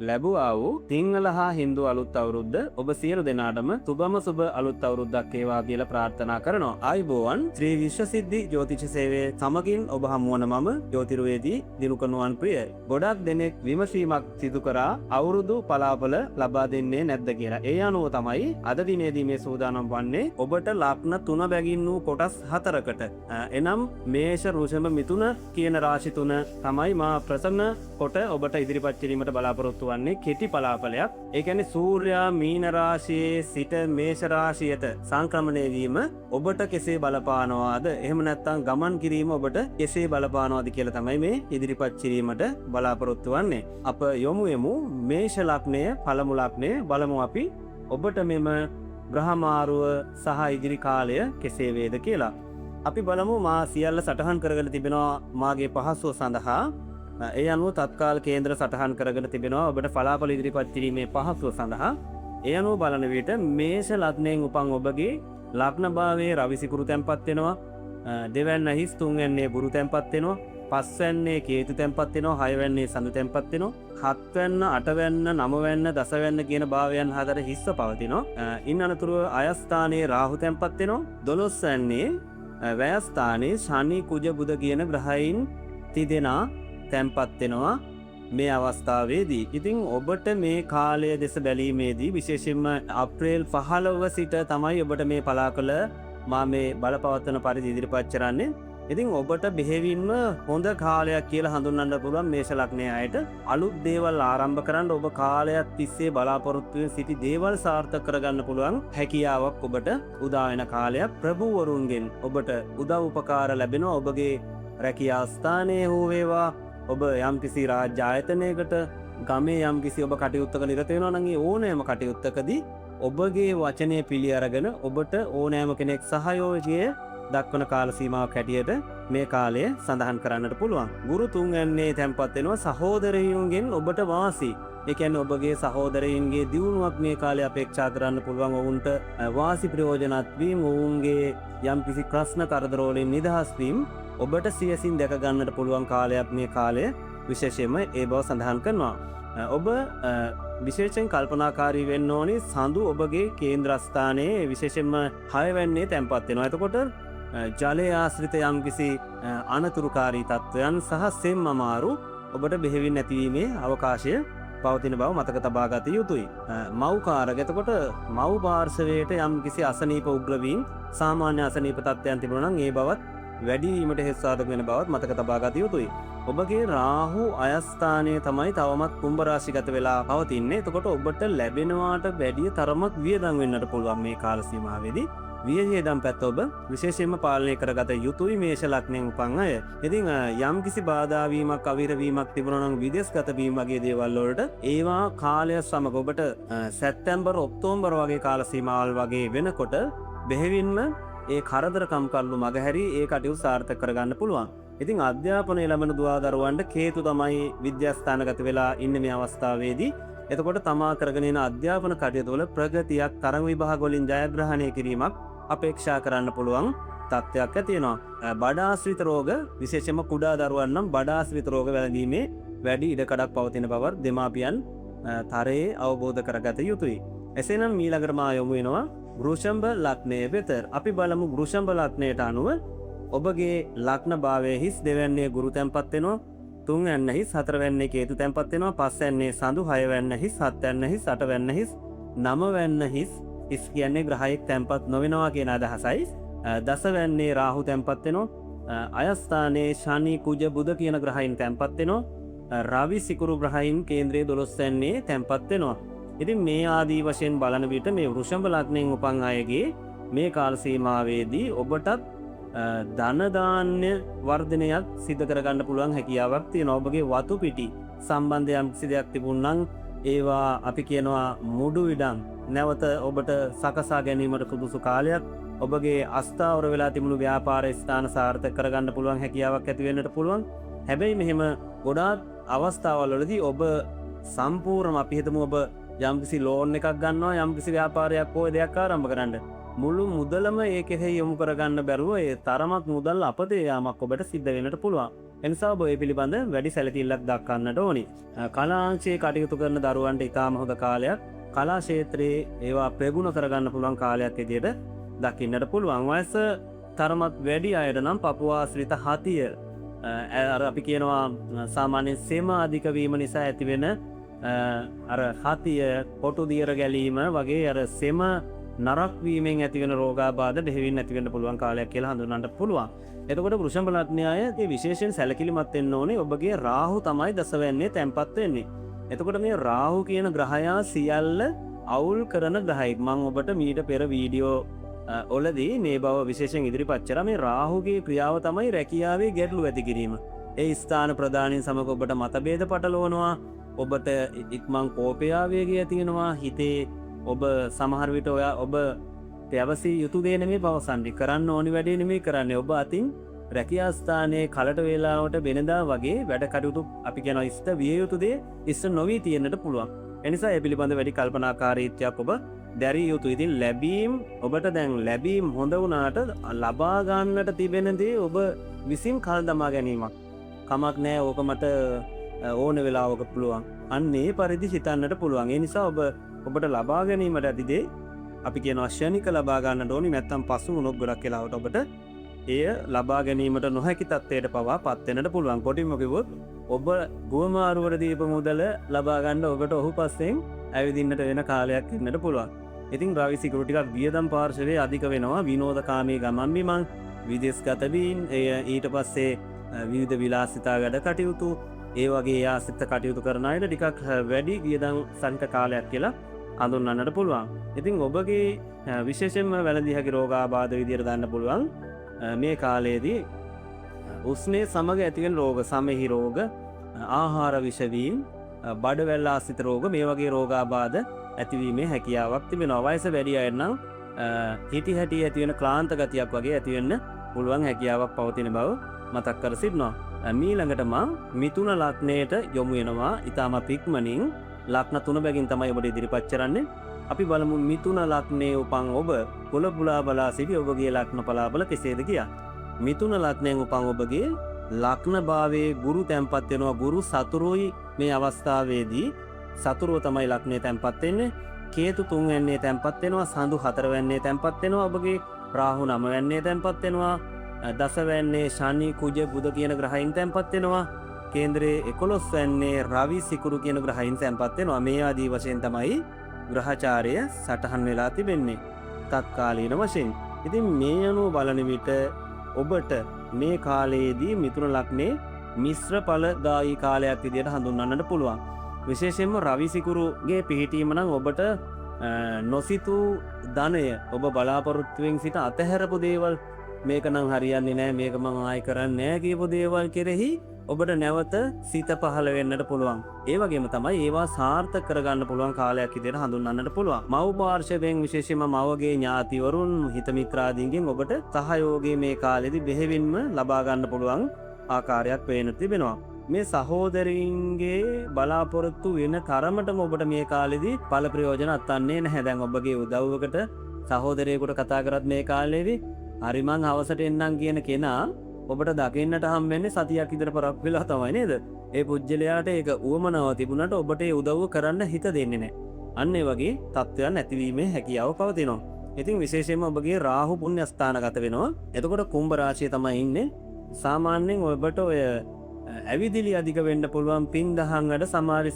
ලැබුවා වූ සිංහල හා හින්දු අලුත් අවුරුද්ද ඔබ සියලු දෙනාටම සුබම සුබ අලුත් අවුරුද්දක් වේවා කියලා ප්‍රාර්ථනා කරනවා. ආයුබෝවන් ශ්‍රී විශ්වසිද්ධි ජ්‍යොතිෂ සේවයේ සමගින් ඔබ හමුවන මම ජ්‍යොතිර්වේදී දිනුකනුවන් ප්‍රියයි. ගොඩක් දෙනෙක් විමසීමක් සිදු කරා අවුරුදු පලාපල ලබා දෙන්නේ නැද්ද කියලා. ඒ අනුව තමයි අද දිනේදී මේ සූදානම් වන්නේ ඔබට ලග්න 3 බැගින් වූ කොටස් 4කට. එනම් මේෂ රුෂභ මිථුන කියන රාශි 3 තමයි මා ප්‍රසන්න කොට ඔබට ඉදිරිපත් කිරීමට බලාපොරොත්තු වන්නේ කෙටි පලාපලයක්. ඒ කියන්නේ සූර්යයා මීන රාශියේ සිට මේෂ රාශියට සංක්‍රමණය වීම ඔබට කෙසේ බලපානවාද, එහෙම නැත්නම් ගමන් කිරීම ඔබට කෙසේ බලපානවාද කියලා තමයි මේ ඉදිරිපත් කිරීමට බලාපොරොත්තු වන්නේ. අප යොමු මේෂ ලග්නය පළමු ලග්නය බලමු අපි ඔබට මෙම ග්‍රහමාරුව සහ ඉදිරි කාලය කෙසේ වේද කියලා. අපි බලමු මා සියල්ල සටහන් කරගෙන තිබෙනවා මාගේ පහසුව සඳහා. ඒ අනුව තත්කාල කේන්ද්‍ර සටහන් කරගෙන තිබෙනවා ඔබට පලාපල ඉදිරිපත් කිරීමේ පහසුව සඳහා. ඒ අනුව බලන විට මේෂ ලග්නයෙන් උපන් ඔබගේ ලග්න භාවයේ රවි සිකුරු තැන්පත් වෙනවා. දෙවැන්න හිස්, තුන්වැන්නේ බුරු තැන්පත් වෙනවා. පස්වැන්නේ කේතු තැන්පත් වෙනවා. හයවැන්නේ සඳු තැන්පත් වෙනවා. හත්වැන්න, අටවැන්න, නවවැන්න, දසවැන්න කියන භාවයන් හතර හිස්ව පවතිනවා. ඉන් අනතුරුව අයස්ථානයේ රාහු තැන්පත් වෙනවා. 12 වැන්නේ වැයස්ථානයේ ශනි කුජ බුධ කියන ග්‍රහයින් තිදෙනා තැන්පත් වෙනවා මේ අවස්ථාවේදී. ඉතින් ඔබට මේ කාලය දෙස බැලීමේදී විශේෂයෙන්ම අප්‍රේල් 15 සිට තමයි ඔබට මේ පලාකල මා මේ බලපවත්වන පරිදි ඉදිරිපත් කරන්නේ. ඉතින් ඔබට බෙහෙවින්ම හොඳ කාලයක් කියලා හඳුන්වන්න පුළුවන් මේෂ ලග්නයේ අයට. අලුත් දේවල් ආරම්භ කරන්න ඔබ කාලයක් තිස්සේ බලාපොරොත්තු වෙන සිටි දේවල් සාර්ථක කරගන්න පුළුවන් හැකියාවක් ඔබට උදා වෙන කාලයක්. ප්‍රභූවරුන්ගෙන් ඔබට උදව් උපකාර ලැබෙනවා. ඔබගේ රැකියා ස්ථානයේ හෝ වේවා, ඔබ යම්කිසි රාජ්‍ය ආයතනයකට, ගමේ යම්කිසි ඔබ කටයුත්තක නිරත වෙනවා නම් ඒ ඕනෑම කටයුත්තකදී ඔබගේ වචනය පිළි අරගෙන ඔබට ඕනෑම කෙනෙක් සහයෝගය දක්වන කාල සීමාවක් හැටියට මේ කාලය සඳහන් කරන්නට පුළුවන්. ගුරු තුන්වැන්නේ තැන්පත් වෙනවා. සහෝදරයන්ගෙන් ඔබට වාසි. ඒ කියන්නේ ඔබගේ සහෝදරයන්ගේ දියුණුවක් මේ කාලේ අපේක්ෂා කරන්න පුළුවන්. ඔවුන්ට වාසි ප්‍රයෝජනත් වීම, ඔවුන්ගේ යම්කිසි ප්‍රශ්න කරදර වලින් නිදහස් වීම ඔබට සියසින් දැක ගන්නට පුළුවන් කාලයක් මේ කාලය විශේෂයෙන්ම ඒ බව සඳහන් කරනවා. ඔබ විශේෂයෙන් කල්පනාකාරී වෙන්න ඕනේ. සඳු ඔබගේ කේන්ද්‍රස්ථානයේ විශේෂයෙන්ම 6 වැන්නේ තැන්පත් වෙනවා. එතකොට ජලය ආශ්‍රිත යම්කිසි අනතුරුකාරී තත්ත්වයන් සහ සෙම් අමාරු ඔබට බෙහෙවින් නැතිවීමේ අවකාශය පවතින බව මතක තබා ගත යුතුයි. මව් කාරක එතකොට මව් පාර්ශවයට යම්කිසි අසනීප උග්‍රවීම්, සාමාන්‍ය අසනීප තත්ත්වයන් තිබුණා නම් ඒ බවත් වැඩිවීමට හේතුසාධක වෙන බවත් මතක තබා ගත යුතුයි. ඔබගේ රාහු අයස්ථානයේ තමයි තවමත් කුම්භ රාශිගත වෙලා පවතින්නේ. එතකොට ඔබට ලැබෙනවාට වැඩිය තරමක් වියදම් වෙන්නට පුළුවන් මේ කාල සීමාවේදී. වියදම් පැත්ත ඔබ විශේෂයෙන්ම පාලනය කරගත යුතුයි මේෂ ලග්නයෙන් උපන් අය. ඉතින් යම්කිසි බාධා වීමක්, අවීර වීමක් තිබුණා නම් විදේශගත වීම වගේ දේවල් වලට ඒවා කාලය සමග ඔබට සැප්තැම්බර්, ඔක්තෝබර් වගේ කාල සීමාවල් වගේ වෙනකොට බෙහෙවින්ම ඒ කරදරකම් කල්ලු මගහැරි ඒ කටයුතු සාර්ථක කරගන්න පුළුවන්. ඉතින් අධ්‍යාපනය ලැබෙන දුවා දරුවන්ට කේතු තමයි විද්‍යාස්ථානගත වෙලා ඉන්න මේ අවස්ථාවේදී. එතකොට තමා කරගෙන යන අධ්‍යාපන කටයුතු වල ප්‍රගතියක්, තරඟ විභාග වලින් ජයග්‍රහණය කිරීමක් අපේක්ෂා කරන්න පුළුවන් තත්ත්වයක් ඇති වෙනවා. බඩාශ්‍රිත රෝග, විශේෂයෙන්ම කුඩා දරුවන් නම් බඩාශ්‍රිත රෝග වැළඳීමේ වැඩි ඉඩකඩක් පවතින බව දෙමාපියන් තරයේ අවබෝධ කරගත යුතුයි. එසේනම් ඊළඟට මා යොමු වෙනවා වෘෂභ ලග්නය වෙත. අපි බලමු වෘෂභ ලග්නයට අනුව ඔබගේ ලග්න භාවයේ හිස්, දෙවැන්නේ ගුරු තැන්පත් වෙනවා. තුන්වැන්න හිස්, හතරවැන්නේ කේතු තැන්පත් වෙනවා. පස්වැන්නේ සඳු, හයවැන්න හිස්, හත්වැන්න හිස්, අටවැන්න හිස්, නවවැන්න හිස්. හිස් කියන්නේ ග්‍රහයෙක් තැන්පත් නොවෙනවා කියන අදහසයි. දසවැන්නේ රාහු තැන්පත් වෙනවා. අයස්ථානයේ ශනි කුජ බුධ කියන ග්‍රහයින් තැන්පත් වෙනවා. රවි සිකුරු ග්‍රහයින් කේන්ද්‍රයේ 12 වැන්නේ තැන්පත් වෙනවා. ඉතින් මේ ආදී වශයෙන් බලන විට මේ වෘෂභ ලග්නයෙන් උපන් අයගේ මේ කාල සීමාවේදී ඔබටත් ධන ධාන්‍ය වර්ධනයක් සිදු කරගන්න පුළුවන් හැකියාවක් තියෙනවා. ඔබගේ වතු පිටි සම්බන්ධ යම් කිසි දෙයක් තිබුණනම් ඒවා අපි කියනවා මුඩු ඉඩම් නැවත ඔබට සකසා ගැනීමට සුදුසු කාලයක්. ඔබගේ අස්ථාවර වෙලා තිබුණු ව්‍යාපාර ස්ථාන සාර්ථක කරගන්න පුළුවන් හැකියාවක් ඇති වෙන්නට පුළුවන්. හැබැයි මෙහෙම ගොඩාක් අවස්ථාවල් වලදී ඔබ සම්පූර්ණම අපි හිතමු ඔබ යම්කිසි ලෝන් එකක් ගන්නවා, යම්කිසි ව්‍යාපාරයක් හෝ දෙයක් ආරම්භ කරන්න. මුළු මුදලම ඒකෙහි යොමු කරගන්න බැරුව ඒ තරමක් මුදල් අපතේ යාමක් ඔබට සිද්ධ වෙන්නට පුළුවන්. එනිසා ඔබ ඒ පිළිබඳ වැඩි සැලකිල්ලක් දක්වන්නට ඕනි. කලාංශයේ කටයුතු කරන දරුවන්ට ඉතාම හොඳ කාලයක්, කලා ක්ෂේත්‍රයේ ඒවා ප්‍රගුණ කරගන්න පුළුවන් කාලයක් විදියට දකින්නට පුළුවන්. වයස තරමත් වැඩි අයට නම් පපුවාශ්‍රිත හතිය, අපි කියනවා සාමාන්‍යයෙන් සෙම අධික වීම නිසා ඇතිවෙන අර හතිය, පොටු දියර ගැලීම වගේ අර සෙම නරක් වීමෙන් ඇතිවෙන රෝගාබාධ දෙහිවින් ඇතිවෙන්න පුළුවන් කාලයක් කියලා හඳුනන්නට පුළුවන්. එතකොට වෘෂභ ලග්නය ඒ විශේෂයෙන් සැලකිලිමත් වෙන්න ඕනේ. ඔබගේ රාහු තමයි දසවැන්නේ තැන්පත් වෙන්නේ. එතකොට මේ රාහු කියන ග්‍රහයා සියල්ල අවුල් කරන ග්‍රහයෙක්. මම ඔබට මීට පෙර වීඩියෝ ඔලදී මේ බව විශේෂයෙන් ඉදිරිපත් කරා. මේ රාහුගේ ක්‍රියාව තමයි රැකියාවේ ගැටලු ඇති කිරීම. ඒ ස්ථාන ප්‍රධානීන් සමග ඔබට මතභේද පටලවනවා. ඔබට ඉක්මන් කෝපයාවේගය තියෙනවා. හිතේ ඔබ සමහර විට ඔබ පැවසිය යුතු දේ නෙමෙයි පවසන්නේ, කරන්න ඕනි වැඩේ නෙමෙයි කරන්නේ. ඔබ අතින් රැකියා ස්ථානයේ කලට වේලාවට වෙනදා වගේ වැඩ කටයුතු අපි කියනවා ඉෂ්ට විය යුතු දේ ඉෂ්ට නොවී තියෙන්නට පුළුවන්. එනිසා ඒ පිළිබඳ වැඩි කල්පනාකාරීත්වයක් ඔබ දැරිය යුතුයි. ඉතින් ලැබීම්, ඔබට දැන් ලැබීම් හොඳ වුණාට ලබා ගන්නට තිබෙන දේ ඔබ විසින් කල් දමා ගැනීමක්. කමක් නෑ, ඕක මට ඕන වෙලාවක පුළුවන්. අන්න ඒ පරිදි හිතන්නට පුළුවන්. ඒ නිසා ඔබට ලබා ගැනීමට ඇති දේ අපි කියනවා ක්ෂණික ලබා ගන්නට ඕනි. නැත්තම් පසු වුණොත් ගොඩක් වෙලාවට ඔබට එය ලබා ගැනීමට නොහැකි තත්ත්වයට පවා පත් වෙන්නට පුළුවන්. කොටින්ම කිව්වොත් ඔබ ගුවමාරුවර දීප මුදල ලබා ගන්න ඔබට ඔහු පස්සෙන් ඇවිදින්නට වෙන කාලයක් ඉන්නට පුළුවන්. ඉතින් රවි සිකුරු ටිකක් වියදම් පාර්ශවයේ අධික වෙනවා. විනෝදකාමී ගමන් බිමන්, විදේශගත වීම, ඊට පස්සේ විවිධ විලාසිතා වැඩ කටයුතු, ඒ වගේ ආසිත කටයුතු කරන අයට ටිකක් වැඩි වියදම් සහිත කාලයක් කියලා හඳුන්වන්නට පුළුවන්. ඉතින් ඔබගේ විශේෂයෙන්ම වැළඳිය හැකි රෝගාබාධ විදියට දාන්න පුළුවන් මේ කාලයේදී උස්නේ සමග ඇතිවෙන රෝග, සමෙහි රෝග, ආහාර විෂවීම්, බඩවැල් ආශ්‍රිත රෝග, මේ වගේ රෝගාබාධ ඇතිවීමේ හැකියාවක් තිබෙනවා. වයස වැඩි අය නම් හිටි හැටි ඇතිවෙන ක්ලාන්ත ගතියක් වගේ ඇතිවෙන්න පුළුවන් හැකියාවක් පවතින බව මතක් කර සිටිනවා. මීළඟට මම මිථුන ලග්නයට යොමු වෙනවා. ඊටම ඉක්මනින් ලග්න 3 බැගින් තමයි ඔබට ඉදිරිපත් කරන්නේ. අපි බලමු මිථුන ලග්නයේ උපන් ඔබ කුල පුලා බලා සිටි ඔබගේ ලග්න පලාබල කෙසේද කියලා. මිථුන ලග්නයෙන් උපන් ඔබගේ ලග්න භාවයේ ගුරු තැන්පත් වෙනවා. ගුරු සතුරුයි මේ අවස්ථාවේදී. සතුරුව තමයි ලග්නේ තැන්පත් වෙන්නේ. කේතු 3 වෙන්නේ තැන්පත් වෙනවා. සඳු 4 වෙන්නේ තැන්පත් වෙනවා. ඔබගේ රාහු 9 වෙන්නේ තැන්පත් වෙනවා. දස වෙන්නේ ශනි, කුජ, බුධ කියන ග්‍රහයන් තැන්පත් වෙනවා. කේන්ද්‍රයේ 11 වෙන්නේ රවි, සිකුරු කියන ග්‍රහයන් තැන්පත් වෙනවා. මේ ආදී වශයෙන් තමයි ග්‍රහචාරය සටහන් වෙලා තිබෙන්නේ තත්කාලීන වශයෙන්. ඉතින් මේ අනුව බලන විට ඔබට මේ කාලයේදී මිථුන ලග්නේ මිශ්‍ර ඵලදායී කාලයක් විදිහට හඳුන්වන්නට පුළුවන්. විශේෂයෙන්ම රවි සිකුරුගේ පිහිටීම නම් ඔබට නොසිතූ ධනය, ඔබ බලාපොරොත්තුවෙන් සිට අතහැරපු දේවල්, මේක නම් හරියන්නේ නැහැ, මේක මම ආයෙ කරන්නේ නැහැ කියපු දේවල් කෙරෙහි ඔබට නැවත සිත පහළ වෙන්නට පුළුවන්. ඒ වගේම තමයි ඒවා සාර්ථක කරගන්න පුළුවන් කාලයක් විදිහට හඳුන්වන්නට පුළුවන්. මව් පාර්ශවයෙන් විශේෂයෙන්ම මවගේ ඥාතිවරුන්, හිත මිත්‍රාදීන්ගෙන් ඔබට සහයෝගය මේ කාලෙදි බෙහෙවින්ම ලබා ගන්න පුළුවන් ආකාරයක් පේන තිබෙනවා. මේ සහෝදරින්ගේ බලාපොරොත්තු වෙන තරමටම ඔබට මේ කාලෙදි ඵල ප්‍රයෝජන අත්වන්නේ නැහැ. දැන් ඔබගේ උදව්වකට සහෝදරයෙකුට කතා කරත් මේ කාලෙදි හරි මං හවසට එන්නම් කියන කෙනා ඔබට දකින්නට හම් වෙන්නේ සතියක් විතර පරක් වෙලා තමයි නේද? ඒ පුජ්‍යලයාට ඒක උවමනාව තිබුණාට ඔබට ඒ උදව්ව කරන්න හිත දෙන්නේ නැහැ. අන්න ඒ වගේ තත්ත්වයන් ඇතිවීමේ හැකියාව පවතිනවා. ඉතින් විශේෂයෙන්ම ඔබගේ රාහු පුණ්‍ය ස්ථානගත වෙනවා. එතකොට කුම්භ රාශිය තමයි ඉන්නේ. සාමාන්‍යයෙන් ඔබට ඔය ඇවිදිලි අධික වෙන්න පුළුවන්. පින් දහම් වැඩ, සමාජ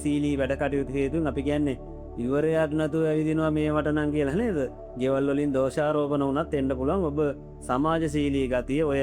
සීලී වැඩ කටයුතු හේතුන් අපි කියන්නේ ඉවරයක් නැතුව ඇවිදිනවා මේවට නම් කියලා නේද? ගෙවල් වලින් දෝෂාරෝපණ වුණත් එන්න පුළුවන්. ඔබ සමාජශීලී ගතිය ඔය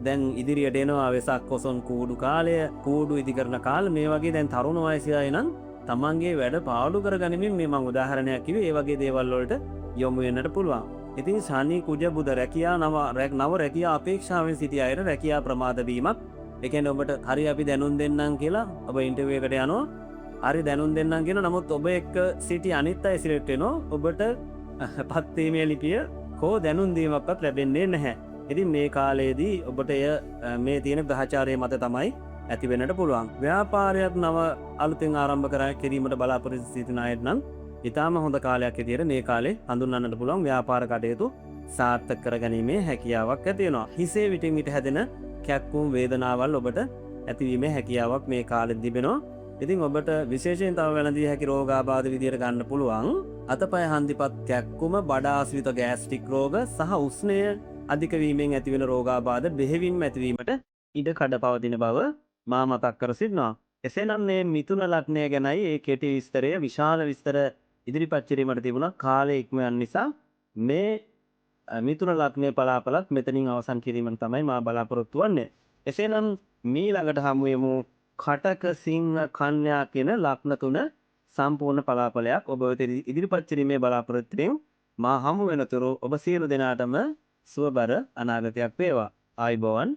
දැන් ඉදිරියට එනවා. වෙසක් කොසොන් කූඩු කාලය, කූඩු ඉදි කරන කාල, මේ වගේ දැන් තරුණ වයසේ අය නම් තමන්ගේ වැඩ පාඩු කරගනිමින් මේ මම උදාහරණයක් කිව්වේ ඒ වගේ දේවල් වලට යොමු වෙන්නට පුළුවන්. ඉතින් ශනි, කුජ, බුධ රැකියා නව රැකියා අපේක්ෂාවෙන් සිටි අයට රැකියා ප්‍රමාද වීමක්. ඒ කියන්නේ ඔබට හරි අපි දැනුම් දෙන්නම් කියලා ඔබ ඉන්ටර්විව් එකට යනවා. හරි දැනුම් දෙන්නම් කියන නමුත් ඔබ එක්ක සිටි අනිත් අය සිලෙක්ට් වෙනවා. ඔබට පත්වීමේ ලිපිය කෝ දැනුම් දීමක්වත් ලැබෙන්නේ නැහැ. ඉතින් මේ කාලයේදී ඔබට එය මේ තියෙන ග්‍රහචාරය මත තමයි ඇති වෙන්නට පුළුවන්. ව්‍යාපාරයක් නව අලුතෙන් ආරම්භ කිරීමට බලාපොරොත්තු සිටින අයට නම් ඊටාම හොඳ කාලයක් විදියට මේ කාලේ හඳුන්වන්නට පුළුවන්. ව්‍යාපාර කටයුතු සාර්ථක කරගැනීමේ හැකියාවක් ඇති වෙනවා. හිසේ විටින් විට හැදෙන කැක්කුම් වේදනාවල් ඔබට ඇතිවීමේ හැකියාවක් මේ කාලෙත් තිබෙනවා. ඉතින් ඔබට විශේෂයෙන් තව වැළඳිය හැකි රෝගාබාධ විදියට ගන්න පුළුවන් අතපය හන්දිපත් කැක්කුම, බඩ ආශ්‍රිත ගෑස්ට්‍රික් රෝග සහ උෂ්ණය අධික වීමෙන් ඇතිවන රෝගාබාධ බෙහෙවින්ම ඇතිවීමට ඉඩ කඩ පවතින බව මා මතක් කර සිටිනවා. එසේනම් මේ මිථුන ලග්නය ගැනයි ඒ කෙටි විස්තරය විශාල විස්තර ඉදිරිපත් කිරීමට තිබුණා. කාලය ඉක්ම යන නිසා මේ මිථුන ලග්නයේ පලාපලත් මෙතනින් අවසන් කිරීමට තමයි මා බලාපොරොත්තු වෙන්නේ. එසේනම් මීළඟට හමු වෙමු කටක, සිංහ, කන්‍යා කියන ලග්න තුන සම්පූර්ණ පලාපලයක් ඔබ වෙත ඉදිරිපත් කිරීමේ බලාපොරොත්තු වෙමින් මා හමු වෙනතුරු ඔබ සියලු දෙනාටම සුවබර අනාගතයක් වේවා. ආයුබෝවන්.